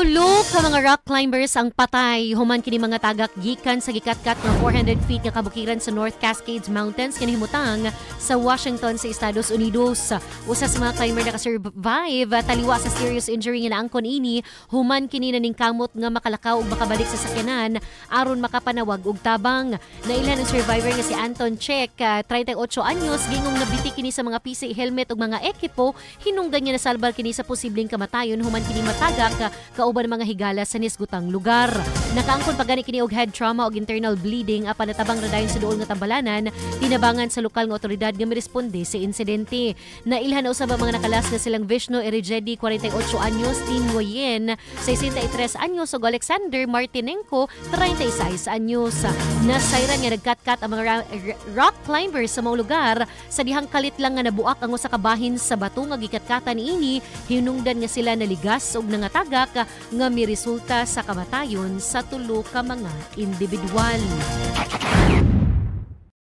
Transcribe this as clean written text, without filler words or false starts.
Tulo ka mga rock climbers ang patay human kini mga tagak gikan sa gikatkat nga 400 feet nga kabukiran sa North Cascades Mountains kini himutang sa Washington sa Estados Unidos. Usa sa mga climber naka-survive taliwa sa serious injury nga naangkon ini human kini naningkamot nga makalakaw ug makabalik sa sakyanan aron makapanawag og tabang. Nailhan ang survivor nga si Anton Check, 38 anyos, gingong nabiti kini sa mga PC helmet ug mga ekipo, hinungdan niya nasalbal kini sa posibleng kamatayon human kini matagak kauban mga higala sa nisgutang lugar. Nakaangkon pa gani kini og head trauma ug internal bleeding apan natabang radayon sa duol nga tambalanan, tinabangan sa lokal nga otoridad nga miresponde sa insidente. Nailhan na usab ang mga nakalas na silang Vishnu Erijedi, 48 anyos, Tin Nguyen, 63 anyos ug Alexander Martinenko, 36 anyos. Nasayran nga nagkatkat ang mga rock climbers sa mga lugar sa dihang kalit lang nga nabuak ang usa ka bahin sa bato nga gikatkatan niini, hinungdan nga sila naligas ug nangatagak nga miresulta sa kamatayon sa tulo ka mga individual.